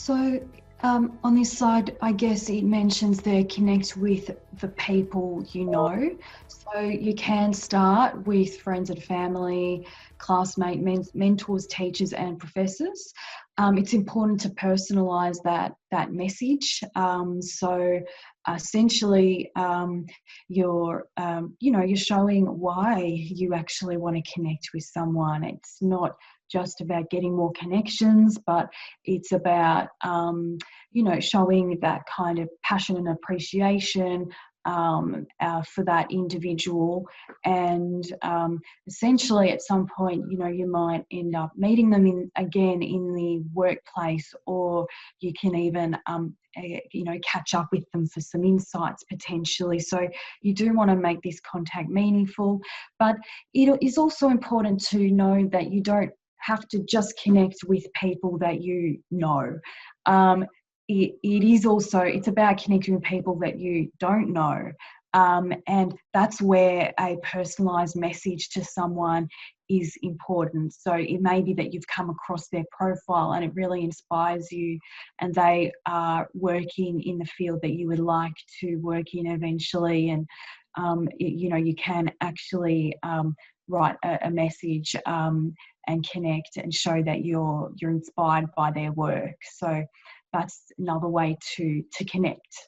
So on this side, I guess it mentions there connect with the people you know. So you can start with friends and family, classmates, mentors, teachers, and professors. It's important to personalise that message. So essentially, you're showing why you actually want to connect with someone. It's not just about getting more connections, but it's about showing that kind of passion and appreciation for that individual. And essentially at some point, you might end up meeting them again in the workplace, or you can even catch up with them for some insights potentially. So you do want to make this contact meaningful, but it is also important to know that you don't have to just connect with people that you know. It's about connecting with people that you don't know. And that's where a personalised message to someone is important. So it may be that you've come across their profile and it really inspires you, and they are working in the field that you would like to work in eventually. And, you can actually write a message and connect and show that you're inspired by their work. So that's another way to connect.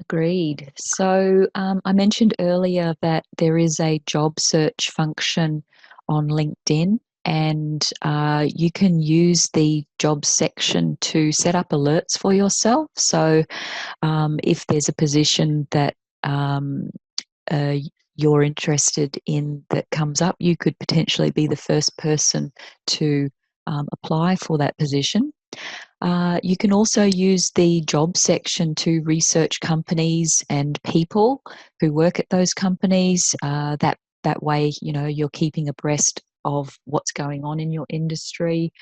Agreed. So I mentioned earlier that there is a job search function on LinkedIn, and you can use the job section to set up alerts for yourself. So if there's a position that you're interested in that comes up, you could potentially be the first person to apply for that position. You can also use the job section to research companies and people who work at those companies. That way, you're keeping abreast of what's going on in your industry,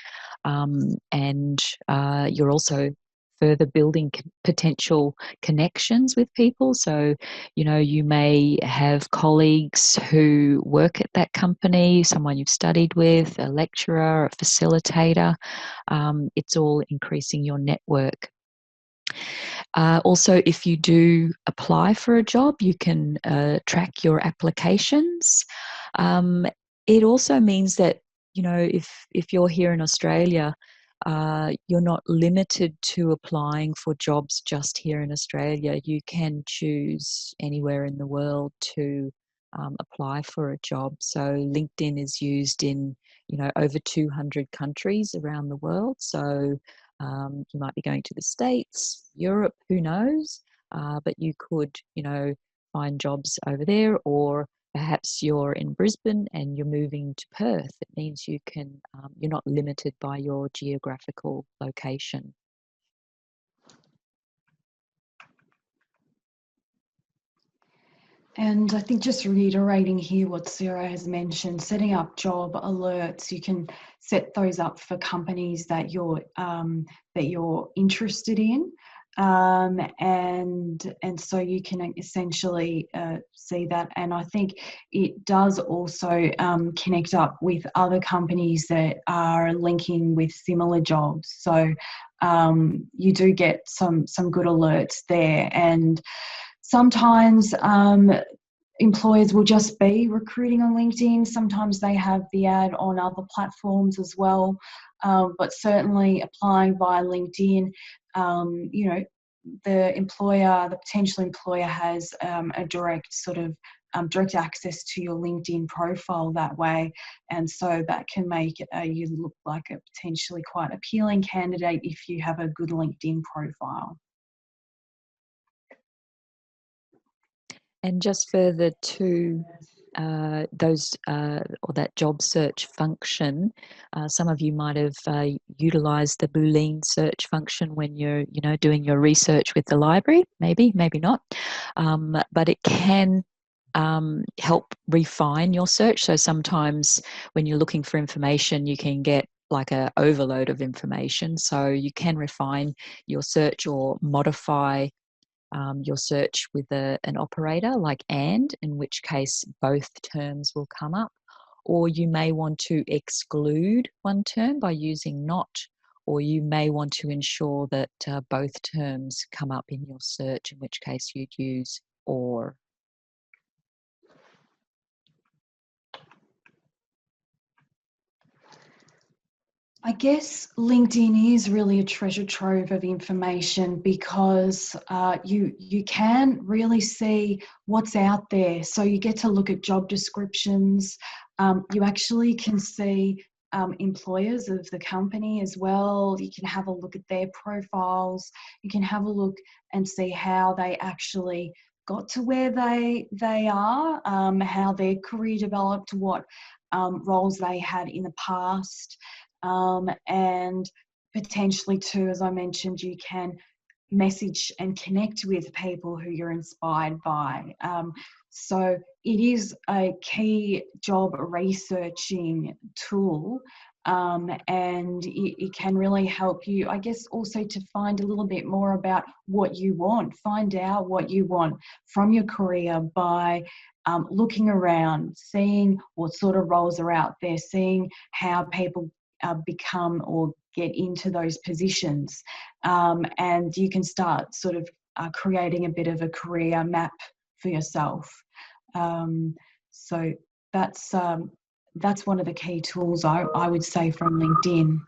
and you're also further building potential connections with people. So, you may have colleagues who work at that company, someone you've studied with, a lecturer, a facilitator. It's all increasing your network. Also, if you do apply for a job, you can track your applications. It also means that, if you're here in Australia, you're not limited to applying for jobs just here in Australia. You can choose anywhere in the world to apply for a job. So LinkedIn is used in, over 200 countries around the world. So you might be going to the States, Europe, who knows? But you could, find jobs over there, or perhaps you're in Brisbane and you're moving to Perth. It means you're not limited by your geographical location. And I think just reiterating here what Sarah has mentioned, setting up job alerts, you can set those up for companies that you're interested in. And so you can essentially see that. And I think it does also connect up with other companies that are linking with similar jobs. So you do get some good alerts there. And sometimes employers will just be recruiting on LinkedIn. Sometimes they have the ad on other platforms as well. But certainly applying via LinkedIn, the potential employer has a direct direct access to your LinkedIn profile that way. And so that can make you look like a potentially quite appealing candidate if you have a good LinkedIn profile. And just further to that job search function, some of you might have utilised the Boolean search function when you're, doing your research with the library. Maybe not, but it can help refine your search. So sometimes when you're looking for information, you can get like an overload of information. So you can refine your search or modify your search with an operator like and, in which case both terms will come up. or you may want to exclude one term by using not, or you may want to ensure that both terms come up in your search, in which case you'd use or. I guess LinkedIn is really a treasure trove of information because you can really see what's out there. So you get to look at job descriptions. You actually can see employers of the company as well. You can have a look at their profiles. You can have a look and see how they actually got to where they are, how their career developed, what roles they had in the past. And potentially too, as I mentioned, you can message and connect with people who you're inspired by. So it is a key job researching tool, and it can really help you, I guess, also to find a little bit more about what you want. Find out what you want from your career by looking around, seeing what sort of roles are out there, seeing how people become or get into those positions, and you can start sort of creating a bit of a career map for yourself. So that's one of the key tools I would say from LinkedIn.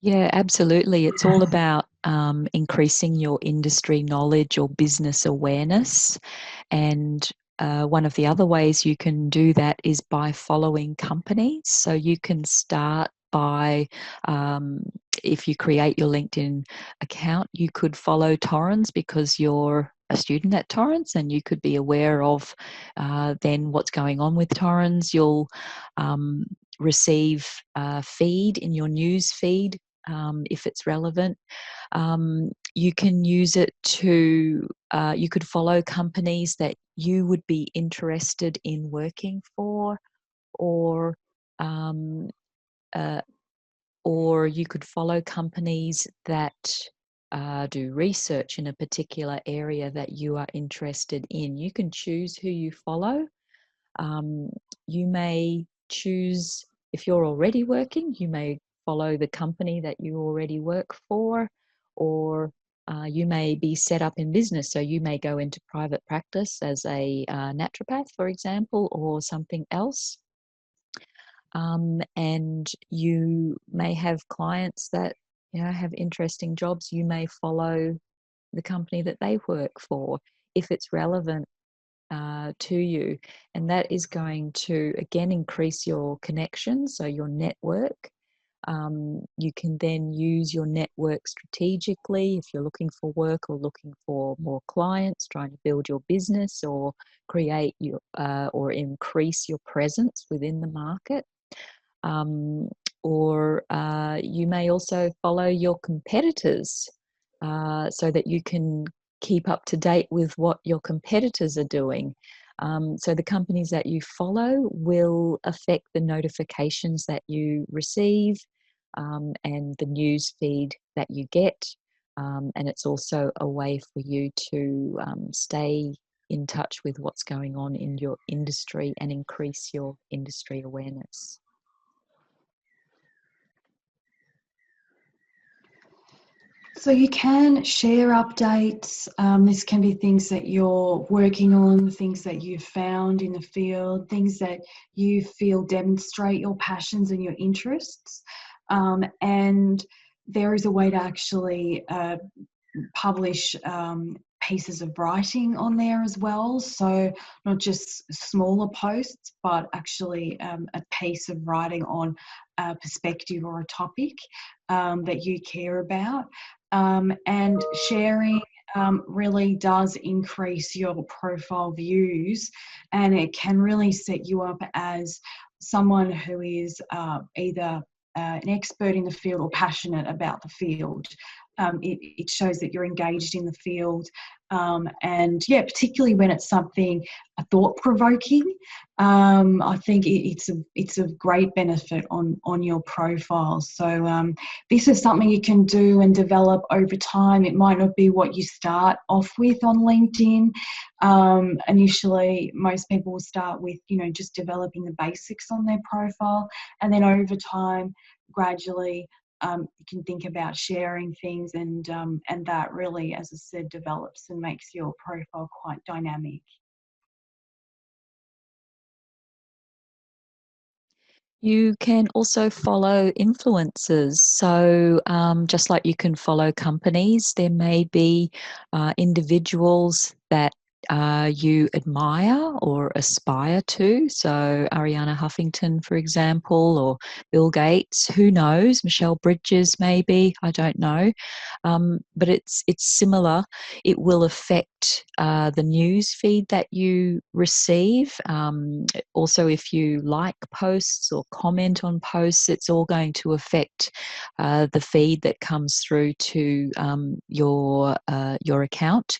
Yeah, absolutely. It's all about increasing your industry knowledge or business awareness. And one of the other ways you can do that is by following companies. So you can start by, if you create your LinkedIn account, you could follow Torrens because you're a student at Torrens, and you could be aware of then what's going on with Torrens. You'll receive feed in your news feed if it's relevant. You can use it to, you could follow companies that you would be interested in working for, or you could follow companies that do research in a particular area that you are interested in. You can choose who you follow. You may choose, if you're already working, you may follow the company that you already work for, or you may be set up in business. So you may go into private practice as a naturopath, for example, or something else. And you may have clients that have interesting jobs. You may follow the company that they work for if it's relevant to you, and that is going to again increase your connections, so your network. You can then use your network strategically if you're looking for work or looking for more clients, trying to build your business or create your or increase your presence within the market. Or you may also follow your competitors so that you can keep up to date with what your competitors are doing. So the companies that you follow will affect the notifications that you receive and the news feed that you get. And it's also a way for you to stay in touch with what's going on in your industry and increase your industry awareness. So you can share updates. This can be things that you're working on, things that you've found in the field, things that you feel demonstrate your passions and your interests. And there is a way to actually publish pieces of writing on there as well. So not just smaller posts, but actually a piece of writing on a perspective or a topic that you care about. And sharing really does increase your profile views, and it can really set you up as someone who is either an expert in the field or passionate about the field. It shows that you're engaged in the field, And yeah, particularly when it's something thought provoking, I think it's a great benefit on your profile. So this is something you can do and develop over time. It might not be what you start off with on LinkedIn. Initially, most people will start with, just developing the basics on their profile, and then over time, gradually, you can think about sharing things, and that really, as I said, develops and makes your profile quite dynamic. You can also follow influencers. So, just like you can follow companies, there may be individuals that you admire or aspire to. So, Ariana Huffington, for example, or Bill Gates, who knows? Michelle Bridges, maybe, I don't know. But it's similar. It will affect the news feed that you receive. Also, if you like posts or comment on posts, it's all going to affect the feed that comes through to your account.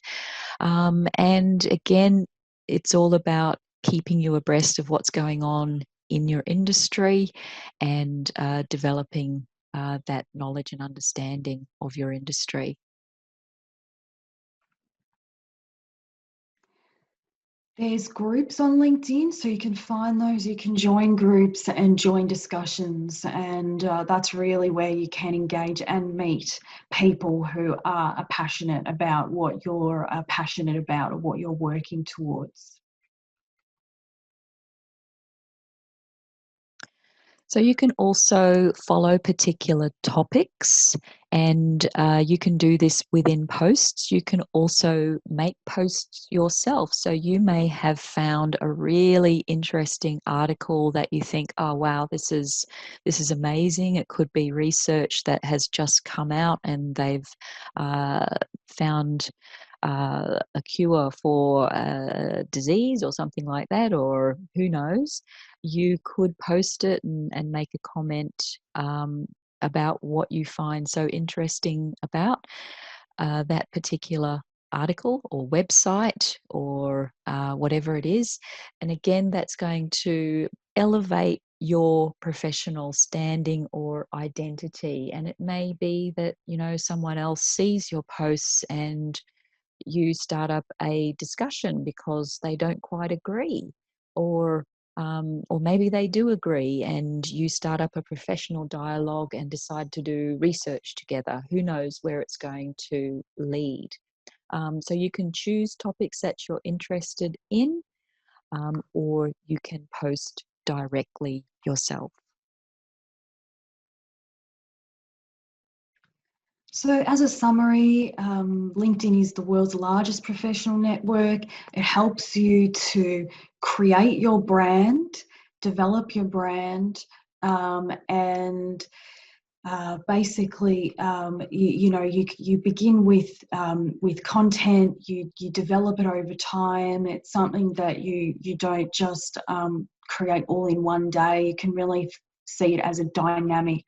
And again, it's all about keeping you abreast of what's going on in your industry and developing that knowledge and understanding of your industry. There's groups on LinkedIn, so you can find those. You can join groups and join discussions, and that's really where you can engage and meet people who are passionate about what you're passionate about or what you're working towards. So you can also follow particular topics, and you can do this within posts. You can also make posts yourself. So you may have found a really interesting article that you think, oh wow, this is amazing. It could be research that has just come out, and they've found a cure for a disease or something like that, or who knows. You could post it and make a comment about what you find so interesting about that particular article or website or whatever it is. And again, that's going to elevate your professional standing or identity. And it may be that, someone else sees your posts and you start up a discussion because they don't quite agree, or maybe they do agree, and you start up a professional dialogue and decide to do research together. Who knows where it's going to lead? So you can choose topics that you're interested in, or you can post directly yourself. So, as a summary, LinkedIn is the world's largest professional network. It helps you to create your brand, develop your brand, and basically, you begin with content. You develop it over time. It's something that you don't just create all in one day. You can really see it as a dynamic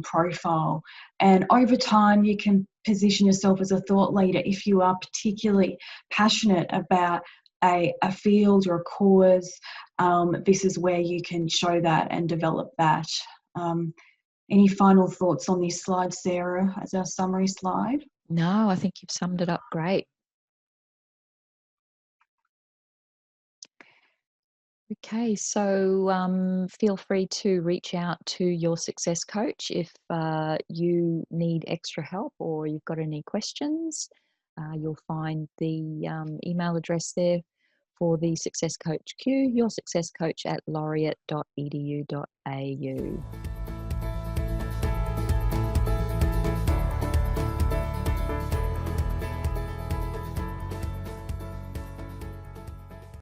profile, and over time you can position yourself as a thought leader if you are particularly passionate about a field or a cause. This is where you can show that and develop that. Any final thoughts on this slide, Sarah, as our summary slide? No, I think you've summed it up great. Okay, so feel free to reach out to your success coach if you need extra help or you've got any questions. You'll find the email address there for the Success Coach Q, your success coach at laureate.edu.au.